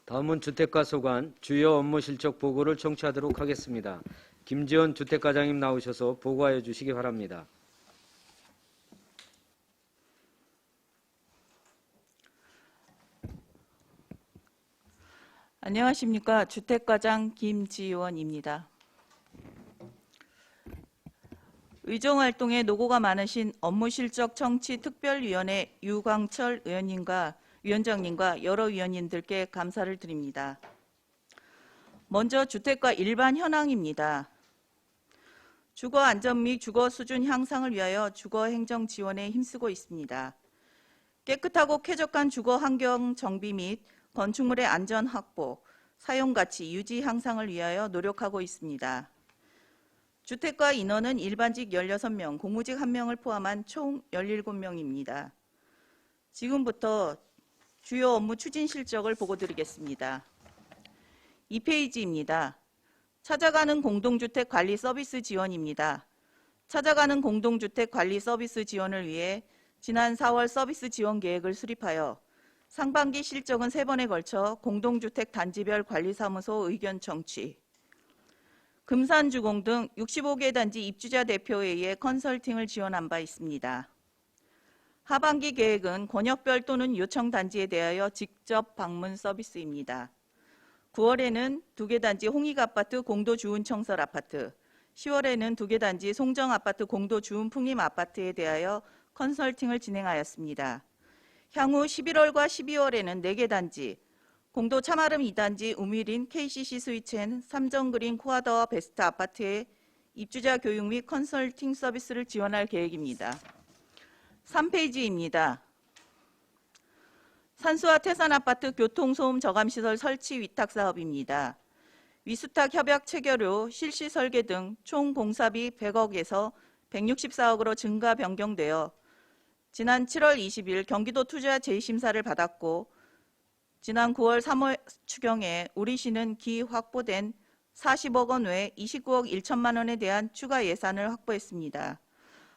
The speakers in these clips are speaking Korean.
다음은 주택가 소관 주요 업무 실적 보고를 청취하도록 하겠습니다. 김지원 주택과장님 나오셔서 보고하여 주시기 바랍니다. 안녕하십니까. 주택과장 김지원입니다. 의정활동에 노고가 많으신 업무실적 청취특별위원회 유광철 위원장님과 여러 위원님들께 감사를 드립니다. 먼저 주택가 일반 현황입니다. 주거 안전 및 주거 수준 향상을 위하여 주거 행정 지원에 힘쓰고 있습니다. 깨끗하고 쾌적한 주거 환경 정비 및 건축물의 안전 확보, 사용 가치 유지 향상을 위하여 노력하고 있습니다. 주택가 인원은 일반직 16명, 공무직 1명을 포함한 총 17명입니다. 지금부터 주요 업무 추진 실적을 보고드리겠습니다. 2페이지입니다. 찾아가는 공동주택 관리 서비스 지원입니다. 찾아가는 공동주택 관리 서비스 지원을 위해 지난 4월 서비스 지원 계획을 수립하여 상반기 실적은 3번에 걸쳐 공동주택 단지별 관리사무소 의견 청취, 금산주공 등 65개 단지 입주자 대표에 의해 컨설팅을 지원한 바 있습니다. 하반기 계획은 권역별 또는 요청 단지에 대하여 직접 방문 서비스입니다. 9월에는 2개 단지 홍익아파트 공도주운 청설아파트, 10월에는 2개 단지 송정아파트 공도주운 풍림아파트에 대하여 컨설팅을 진행하였습니다. 향후 11월과 12월에는 4개 단지, 공도 참아름 2단지 우미린 KCC 스위첸 삼정그린 코아더와 베스트 아파트의 입주자 교육 및 컨설팅 서비스를 지원할 계획입니다. 3페이지입니다. 산수와 태산아파트 교통소음 저감시설 설치 위탁 사업입니다. 위수탁 협약 체결 후 실시 설계 등 총 공사비 100억에서 164억으로 증가 변경되어 지난 7월 20일 경기도 투자 재심사를 받았고 지난 9월 3월 추경에 우리시는 기 확보된 40억 원 외 29억 1천만 원에 대한 추가 예산을 확보했습니다.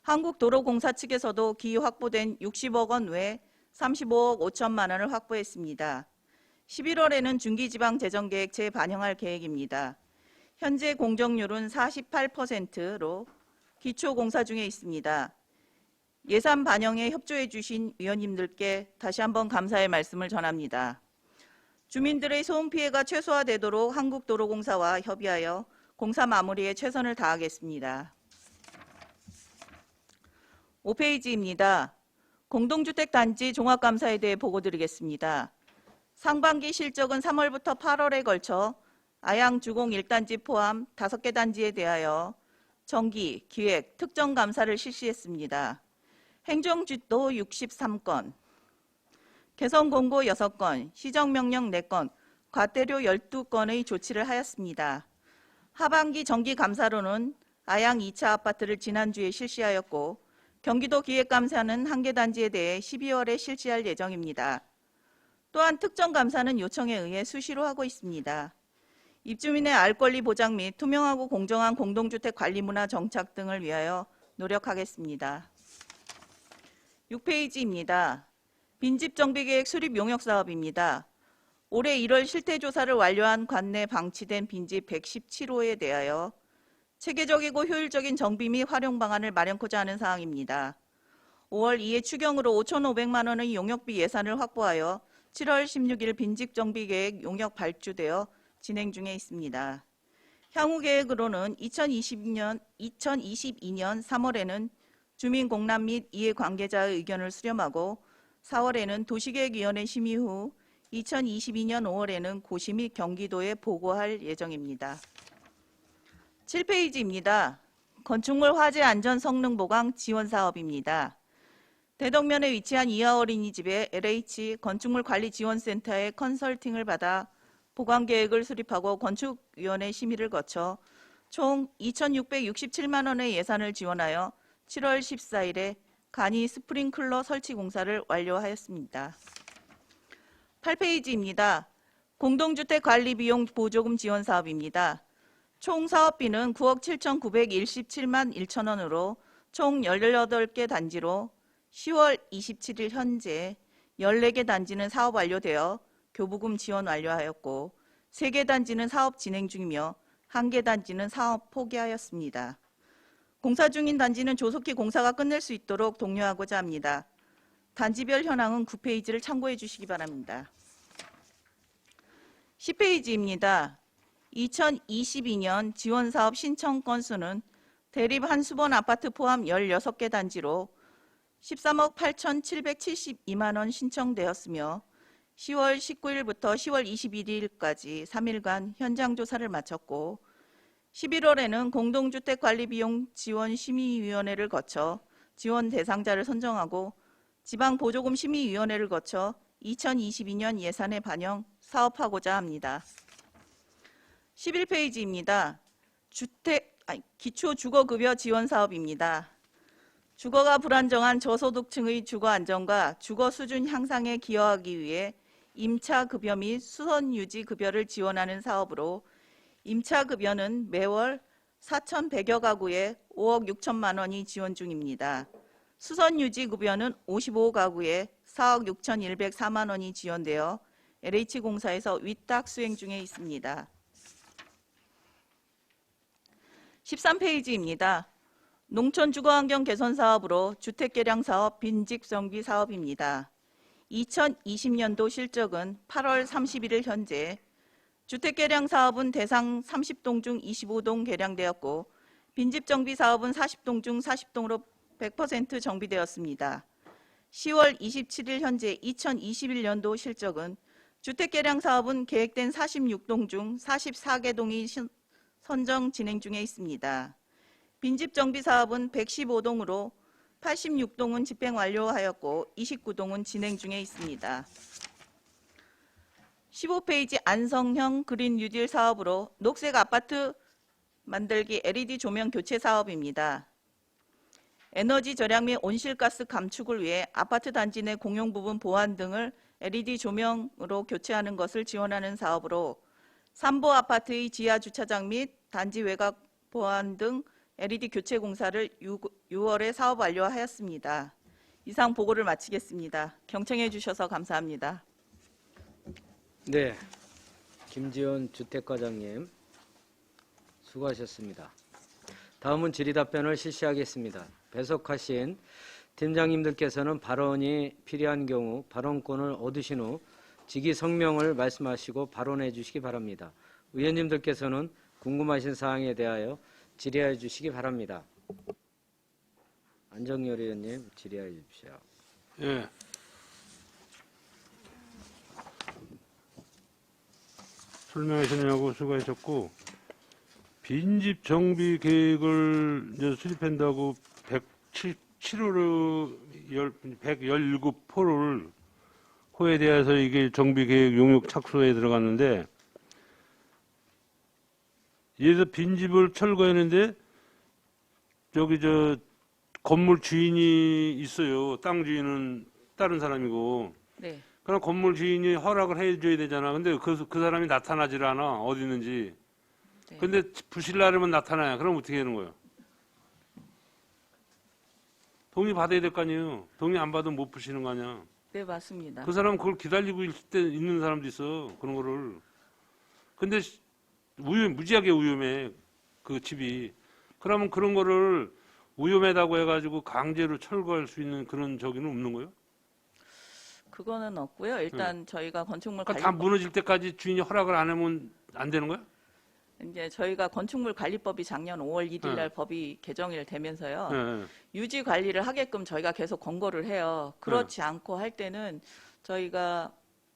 한국도로공사 측에서도 기 확보된 60억 원 외 35억 5천만 원을 확보했습니다. 11월에는 중기지방재정계획 재반영할 계획입니다. 현재 공정률은 48%로 기초공사 중에 있습니다. 예산 반영에 협조해 주신 위원님들께 다시 한번 감사의 말씀을 전합니다. 주민들의 소음 피해가 최소화되도록 한국도로공사와 협의하여 공사 마무리에 최선을 다하겠습니다. 5페이지입니다. 공동주택 단지 종합감사에 대해 보고드리겠습니다. 상반기 실적은 3월부터 8월에 걸쳐 아양 주공 1단지 포함 5개 단지에 대하여 정기, 기획, 특정 감사를 실시했습니다. 행정지도 63건, 개성공고 6건, 시정명령 4건, 과태료 12건의 조치를 하였습니다. 하반기 정기감사로는 아양 2차 아파트를 지난주에 실시하였고 경기도 기획감사는 1개 단지에 대해 12월에 실시할 예정입니다. 또한 특정감사는 요청에 의해 수시로 하고 있습니다. 입주민의 알 권리 보장 및 투명하고 공정한 공동주택 관리 문화 정착 등을 위하여 노력하겠습니다. 6페이지입니다. 빈집정비계획 수립 용역사업입니다. 올해 1월 실태조사를 완료한 관내 방치된 빈집 117호에 대하여 체계적이고 효율적인 정비 및 활용 방안을 마련코자 하는 사항입니다. 5월 이해 추경으로 5,500만 원의 용역비 예산을 확보하여 7월 16일 빈집정비계획 용역 발주되어 진행 중에 있습니다. 향후 계획으로는 2022년 3월에는 주민공람 및 이해관계자의 의견을 수렴하고 4월에는 도시계획위원회 심의 후 2022년 5월에는 고시 및 경기도에 보고할 예정입니다. 7페이지입니다. 건축물 화재 안전 성능 보강 지원 사업입니다. 대덕면에 위치한 이하 어린이집의 LH 건축물 관리 지원센터의 컨설팅을 받아 보강 계획을 수립하고 건축위원회 심의를 거쳐 총 2,667만 원의 예산을 지원하여 7월 14일에 간이 스프링클러 설치 공사를 완료하였습니다. 8페이지입니다. 공동주택 관리 비용 보조금 지원 사업입니다. 총 사업비는 9억 7,917만 1천 원으로 총 18개 단지로 10월 27일 현재 14개 단지는 사업 완료되어 교부금 지원 완료하였고 3개 단지는 사업 진행 중이며 1개 단지는 사업 포기하였습니다. 공사 중인 단지는 조속히 공사가 끝낼 수 있도록 독려하고자 합니다. 단지별 현황은 9페이지를 참고해 주시기 바랍니다. 10페이지입니다. 2022년 지원사업 신청 건수는 대립 한수본 아파트 포함 16개 단지로 13억 8,772만 원 신청되었으며 10월 19일부터 10월 21일까지 3일간 현장 조사를 마쳤고 11월에는 공동주택관리비용 지원심의위원회를 거쳐 지원 대상자를 선정하고 지방보조금 심의위원회를 거쳐 2022년 예산에 반영 사업하고자 합니다. 11페이지입니다. 기초주거급여 지원사업입니다. 주거가 불안정한 저소득층의 주거 안정과 주거 수준 향상에 기여하기 위해 임차급여 및 수선유지급여를 지원하는 사업으로 임차급여는 매월 4,100여 가구에 5억 6천만 원이 지원 중입니다. 수선유지급여는 55가구에 4억 6,104만 원이 지원되어 LH공사에서 위탁 수행 중에 있습니다. 13페이지입니다. 농촌주거환경 개선 사업으로 주택개량 사업 빈집 정비 사업입니다. 2020년도 실적은 8월 31일 현재 주택개량 사업은 대상 30동 중 25동 개량되었고 빈집 정비 사업은 40동 중 40동으로 100% 정비되었습니다. 10월 27일 현재 2021년도 실적은 주택개량 사업은 계획된 46동 중 44개 동이 선정 진행 중에 있습니다. 빈집 정비 사업은 115동으로 86동은 집행 완료하였고 29동은 진행 중에 있습니다. 15페이지 안성형 그린 뉴딜 사업으로 녹색 아파트 만들기 LED 조명 교체 사업입니다. 에너지 절약 및 온실가스 감축을 위해 아파트 단지 내 공용 부분 보안 등을 LED 조명으로 교체하는 것을 지원하는 사업으로 삼보 아파트의 지하 주차장 및 단지 외곽 보안 등 LED 교체 공사를 6월에 사업 완료하였습니다. 이상 보고를 마치겠습니다. 경청해 주셔서 감사합니다. 네, 김지원 주택과장님 수고하셨습니다. 다음은 질의답변을 실시하겠습니다. 배석하신 팀장님들께서는 발언이 필요한 경우 발언권을 얻으신 후 직위 성명을 말씀하시고 발언해 주시기 바랍니다. 의원님들께서는 궁금하신 사항에 대하여 질의해 주시기 바랍니다. 안정열 의원님 질의해 주십시오. 예. 설명해 주느냐고 수고하셨고, 빈집 정비 계획을 이제 수립한다고 117호를 호에 대해서 이게 정비 계획 용역 착수에 들어갔는데, 예를 들어 빈집을 철거했는데 저기 건물 주인이 있어요. 땅 주인은 다른 사람이고. 네. 그럼 건물 주인이 허락을 해줘야 되잖아. 근데 그 사람이 나타나질 않아. 어디 있는지. 네. 근데 부실나려면 나타나야. 그럼 어떻게 하는 거예요? 동의 받아야 될 거 아니에요. 동의 안 받으면 못 부시는 거 아니야. 네, 맞습니다. 그 사람은 그걸 기다리고 있는 사람도 있어. 그런 거를. 근데 무지하게 위험해. 그 집이. 그러면 그런 거를 위험하다고 해가지고 강제로 철거할 수 있는 그런 저기는 없는 거예요? 그거는 없고요. 일단 저희가 건축물 그러니까 다 무너질 때까지 주인이 허락을 안 하면 안 되는 거야? 이제 저희가 건축물 관리법이 작년 5월 1일 날 법이 개정이 되면서요. 네. 유지 관리를 하게끔 저희가 계속 권고를 해요. 그렇지 않고 할 때는 저희가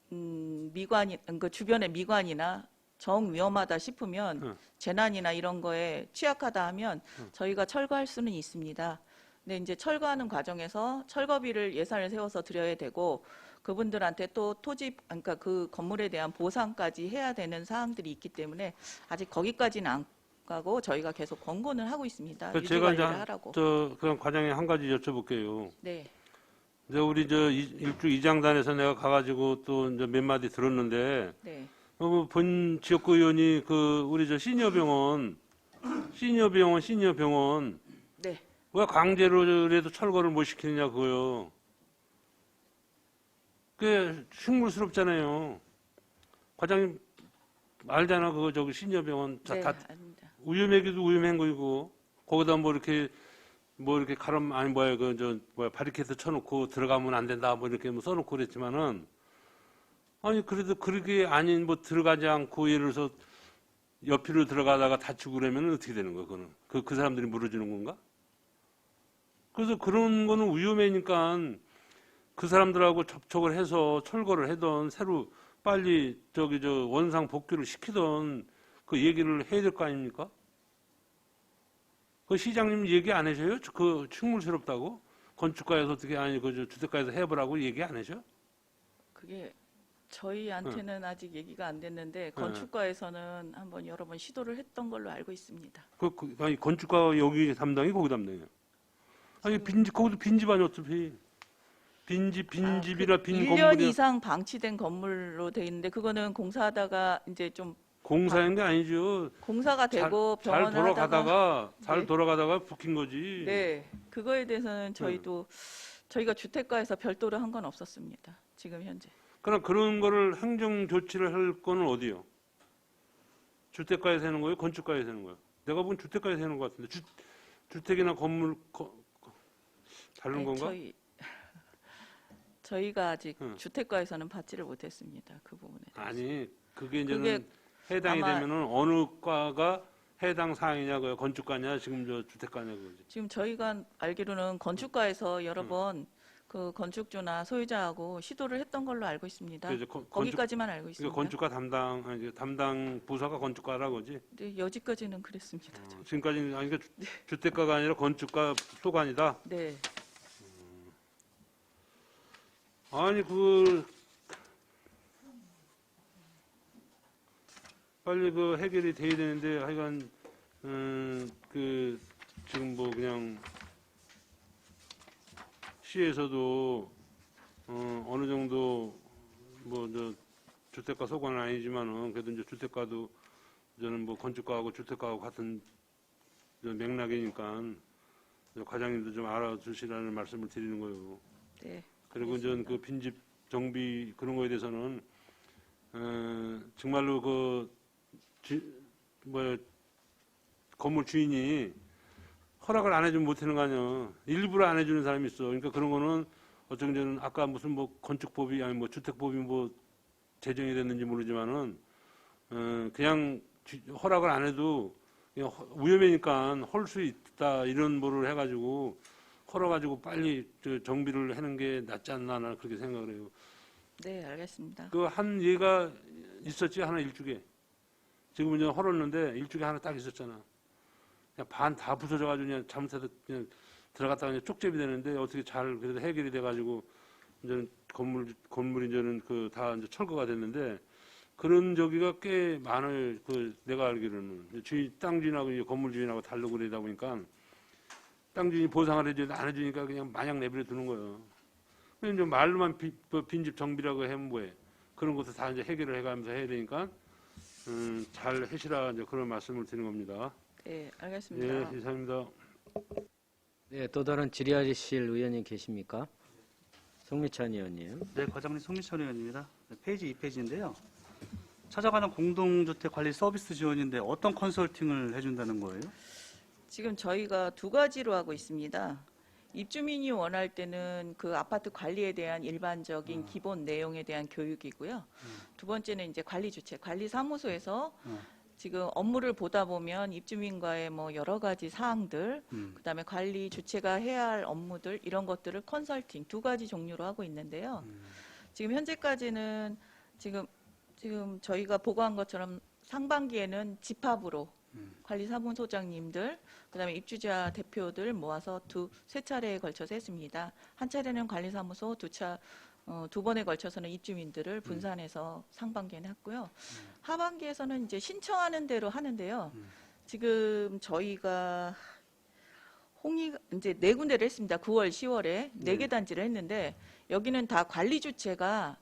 그 주변의 미관이나 정 위험하다 싶으면 재난이나 이런 거에 취약하다 하면 저희가 철거할 수는 있습니다. 근데 이제 철거하는 과정에서 철거비를 예산을 세워서 드려야 되고 그분들한테 또 그러니까 그 건물에 대한 보상까지 해야 되는 사항들이 있기 때문에 아직 거기까지는 안 가고 저희가 계속 권고는 하고 있습니다. 유지 제가 관리를 이제 하라고. 그냥 과장님 한 가지 여쭤볼게요. 네. 이제 우리 일주 이장단에서 내가 가가지고 또 이제 몇 마디 들었는데, 네. 본 지역구 의원이 우리 시니어 병원 네. 왜 강제로라도 철거를 못 시키느냐 그거요. 그게 흉물스럽잖아요. 과장님 알잖아. 그거 저기 신여병원 네, 다 아닙니다. 우유매기도 우유매인 거이고 거기다 뭐 이렇게 가름 아니 뭐야 바리케이트 쳐놓고 들어가면 안 된다 뭐 이렇게 뭐 써놓고 그랬지만은 아니 그래도 그렇게 아닌 뭐 들어가지 않고 예를 들어서 옆으로 들어가다가 다치고 그러면 어떻게 되는 거야 그거는 그 사람들이 물어주는 건가? 그래서 그런 거는 위험하니까 그 사람들하고 접촉을 해서 철거를 하던 새로 빨리 저 원상 복귀를 시키던 그 얘기를 해야 될 거 아닙니까? 그 시장님 얘기 안 하셔요? 그 충물스럽다고? 건축가에서 어떻게 아니 그 주택가에서 해보라고 얘기 안 하셔? 그게 저희한테는 아직 얘기가 안 됐는데 건축가에서는 한번 여러 번 시도를 했던 걸로 알고 있습니다. 아니 건축가 여기 담당이 거기 담당이야. 아니 거기도 빈집 아니 어차피 빈집이라 빈 1년 건물이야. 이상 방치된 건물로 돼 있는데 그거는 공사하다가 이제 좀 공사한 게 아니죠. 공사가 되고 잘 병원 하다가 잘 네. 돌아가다가 붙인 거지. 네, 그거에 대해서는 저희가 주택가에서 별도로 한 건 없었습니다. 지금 현재. 그럼 그런 거를 행정 조치를 할 거는 어디요? 주택가에서 하는 거예요? 건축가에서 하는 거예요? 내가 보기엔 주택가에서 하는 것 같은데 주택이나 건물 다른 아니, 건가? 저희가 아직 응. 주택가에서는 받지를 못했습니다. 그 부분에 대해서. 아니 그게 이제는 그게 해당이 아마- 되면은 어느 과가 해당 사항이냐고요? 건축가냐 지금 저 주택가냐 그거지. 지금 저희가 알기로는 건축가에서 여러 번 그 건축주나 소유자하고 시도를 했던 걸로 알고 있습니다. 그래서 거기까지만 알고 있습니다. 건축가 담당 부서가 건축가라고 그지. 네, 여지까지는 그랬습니다. 지금까지는 아니 그러니까 주택가가 아니라 건축가 소관이다. 네, 아니 빨리 해결이 돼야 되는데 하여간 지금 뭐 그냥 시에서도 어느 정도 뭐 주택가 소관은 아니지만은 그래도 이제 주택가도 저는 뭐 건축가하고 주택가하고 같은 맥락이니까 과장님도 좀 알아주시라는 말씀을 드리는 거예요. 네. 그리고 이제 그 빈집 정비 그런 거에 대해서는 정말로 건물 주인이 허락을 안 해주면 못 하는 거 아니야. 일부러 안 해주는 사람이 있어. 그러니까 그런 거는 어쩌면 저는 아까 무슨 뭐 건축법이 아니 뭐 주택법이 뭐 제정이 됐는지 모르지만은 그냥 허락을 안 해도 그냥 위험하니까 헐 수 있다 이런 뭐를 해가지고 헐어가지고 빨리 정비를 하는 게 낫지 않나 나는 그렇게 생각을 해요. 네, 알겠습니다. 그 한 예가 있었지 하나 일주에. 지금은 이제 헐었는데 일주에 하나 딱 있었잖아. 그냥 반 다 부서져가지고 그냥 잘못해서 그냥 들어갔다가 그냥 쪽제비 되는데 어떻게 잘 그래도 해결이 돼가지고 이제는 건물이 이제는 다 이제 철거가 됐는데 그런 저기가 꽤 많아요. 내가 알기로는 땅 주인하고 이제 건물 주인하고 다르고 그러다 보니까 땅 주인이 보상을 해줘도 안 해주니까 그냥 마냥 내버려 두는 거예요. 근데 이제 말로만 빈집 정비라고 하면 뭐해? 그런 것도 다 이제 해결을 해가면서 해야 되니까 잘 해시라 이제 그런 말씀을 드리는 겁니다. 네, 알겠습니다. 예, 이상입니다. 네, 또 다른 질의하실 의원님 계십니까? 송미찬 의원님. 네, 과장님 송미철 의원입니다. 네, 페이지 2페이지인데요. 찾아가는 공동주택 관리 서비스 지원인데 어떤 컨설팅을 해준다는 거예요? 지금 저희가 두 가지로 하고 있습니다. 입주민이 원할 때는 그 아파트 관리에 대한 일반적인 기본 내용에 대한 교육이고요. 두 번째는 이제 관리사무소에서 지금 업무를 보다 보면 입주민과의 뭐 여러 가지 사항들, 그다음에 관리 주체가 해야 할 업무들 이런 것들을 컨설팅 두 가지 종류로 하고 있는데요. 지금 현재까지는 지금 저희가 보고한 것처럼 상반기에는 집합으로 관리사무소장님들, 그다음에 입주자 대표들 모아서 세 차례에 걸쳐서 했습니다. 한 차례는 관리사무소, 두 번에 걸쳐서는 입주민들을 분산해서 상반기에는 했고요. 하반기에서는 이제 신청하는 대로 하는데요. 지금 저희가 이제 네 군데를 했습니다. 9월, 10월에 네 개 단지를 했는데 여기는 다 관리 주체가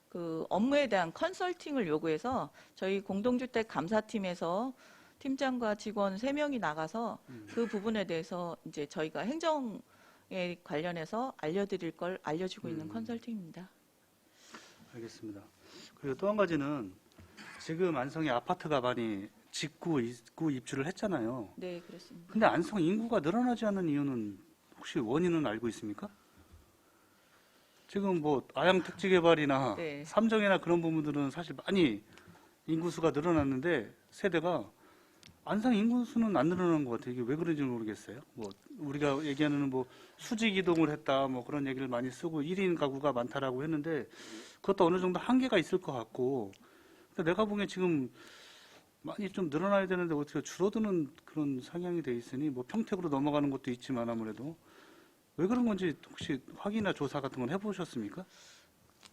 그 업무에 대한 컨설팅을 요구해서 저희 공동주택 감사팀에서 팀장과 직원 3명이 나가서 그 부분에 대해서 이제 저희가 행정에 관련해서 알려드릴 걸 알려주고 있는 컨설팅입니다. 알겠습니다. 그리고 또 한 가지는 지금 안성에 아파트가 많이 짓고 있고 입주를 했잖아요. 네, 그렇습니다. 근데 안성 인구가 늘어나지 않는 이유는 혹시 원인은 알고 있습니까? 지금 뭐 아양 택지 개발이나 네. 삼정이나 그런 부분들은 사실 많이 인구수가 늘어났는데 세대가 안성 인구수는 안 늘어나는 것 같아요. 이게 왜 그런지 모르겠어요. 뭐 우리가 얘기하는 뭐 수직 이동을 했다 뭐 그런 얘기를 많이 쓰고 1인 가구가 많다라고 했는데 그것도 어느 정도 한계가 있을 것 같고 근데 내가 보기엔 지금 많이 좀 늘어나야 되는데 어떻게 줄어드는 그런 상향이 돼 있으니 뭐 평택으로 넘어가는 것도 있지만 아무래도 왜 그런 건지 혹시 확인이나 조사 같은 건 해보셨습니까?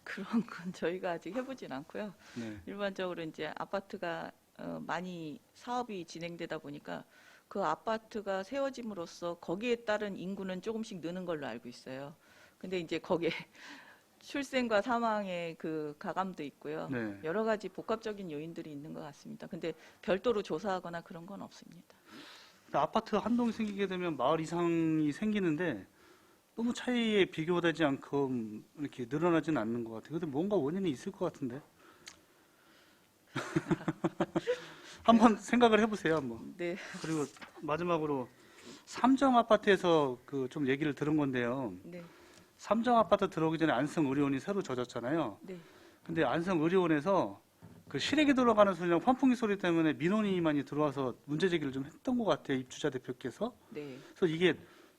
그런 건 저희가 아직 해보진 않고요. 네. 일반적으로 이제 아파트가 많이 사업이 진행되다 보니까 그 아파트가 세워짐으로써 거기에 따른 인구는 조금씩 느는 걸로 알고 있어요. 근데 이제 거기에 출생과 사망의 그 가감도 있고요. 네. 여러 가지 복합적인 요인들이 있는 것 같습니다. 근데 별도로 조사하거나 그런 건 없습니다. 근데 아파트 한 동이 생기게 되면 마을 이상이 생기는데 너무 차이에 비교되지 않고 이렇게 늘어나지는 않는 것 같아요. 근데 뭔가 원인이 있을 것 같은데. 한번 생각을 해보세요, 한번. 네, 그리고 마지막으로 삼정 아파트에서 그 좀 얘기를 들은 건데요. 네, 삼정 아파트 들어오기 전에 안성 의료원이 새로 져졌잖아요. 네. 근데 안성 의료원에서 그 시래기 돌아가는 소리랑 환풍기 소리 때문에 민원이 많이 들어와서 문제 제기를 좀 했던 것 같아요, 입주자 대표께서. 네, 그래서 이게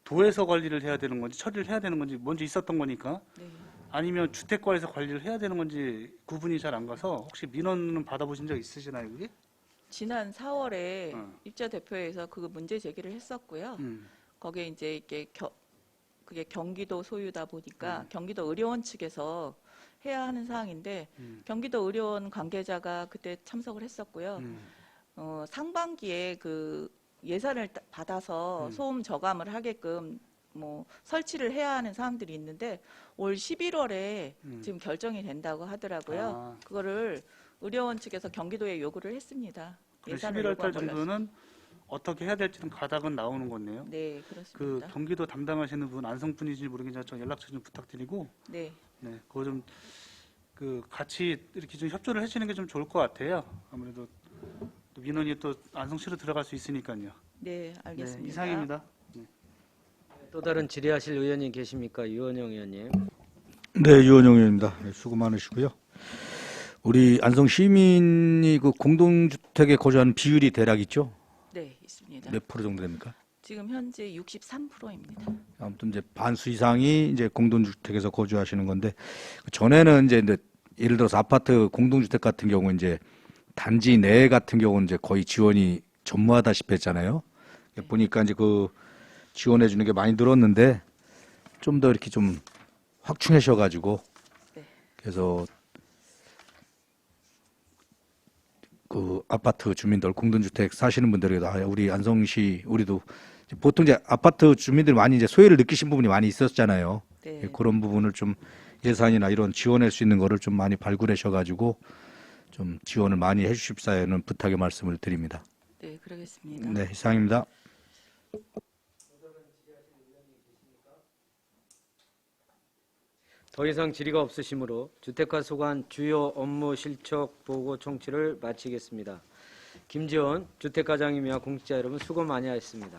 도에서 관리를 해야 되는 건지 처리를 해야 되는 건지 먼저 있었던 거니까 네. 아니면 주택과에서 관리를 해야 되는 건지 구분이 잘 안 가서 혹시 민원은 받아보신 적 있으시나요, 그게? 지난 4월에 어. 입주자 대표회에서 그 문제 제기를 했었고요. 거기에 이제 이게 그게 경기도 소유다 보니까 경기도 의료원 측에서 해야 하는 사항인데 경기도 의료원 관계자가 그때 참석을 했었고요. 상반기에 그 예산을 받아서 소음 저감을 하게끔 뭐 설치를 해야 하는 사항들이 있는데 올 11월에 지금 결정이 된다고 하더라고요. 아. 그거를 의료원 측에서 경기도에 요구를 했습니다. 그럼 예산을 11월 달 요구한 걸로 정도는 어떻게 해야 될지는 가닥은 나오는 거네요. 네, 그 그렇습니다. 경기도 담당하시는 분 안성 분인지 모르겠지만 좀 연락처 좀 부탁드리고 네, 네, 그거 좀 그 같이 이렇게 좀 협조를 해주시는 게 좀 좋을 것 같아요. 아무래도 또 민원이 또 안성시로 들어갈 수 있으니까요. 네, 알겠습니다. 네, 이상입니다. 또 다른 질의하실 의원님 계십니까? 유원영 의원님. 네, 유원영 의원입니다. 네, 수고 많으시고요. 우리 안성 시민이 그 공동주택에 거주하는 비율이 대략 있죠? 네, 있습니다. 몇 프로 정도 됩니까? 지금 현재 63%입니다. 아무튼 이제 반수 이상이 이제 공동주택에서 거주하시는 건데 그 전에는 이제 예를 들어서 아파트 공동주택 같은 경우 이제 단지 내 같은 경우는 이제 거의 지원이 전무하다시피 했잖아요. 보니까 이제 그 지원해 주는 게 많이 늘었는데 좀 더 이렇게 좀 확충하셔가지고 네. 그래서 그 아파트 주민들 공동주택 사시는 분들에도 우리 안성시 우리도 보통 이제 아파트 주민들 많이 이제 소외를 느끼신 부분이 많이 있었잖아요. 네. 그런 부분을 좀 예산이나 이런 지원할 수 있는 거를 좀 많이 발굴하셔가지고 좀 지원을 많이 해주십사는 부탁의 말씀을 드립니다. 네, 그러겠습니다. 네, 이상입니다. 더 이상 질의가 없으시므로 주택과 소관 주요 업무 실적 보고 청취를 마치겠습니다. 김지원 주택과장님과 공직자 여러분 수고 많이 하셨습니다.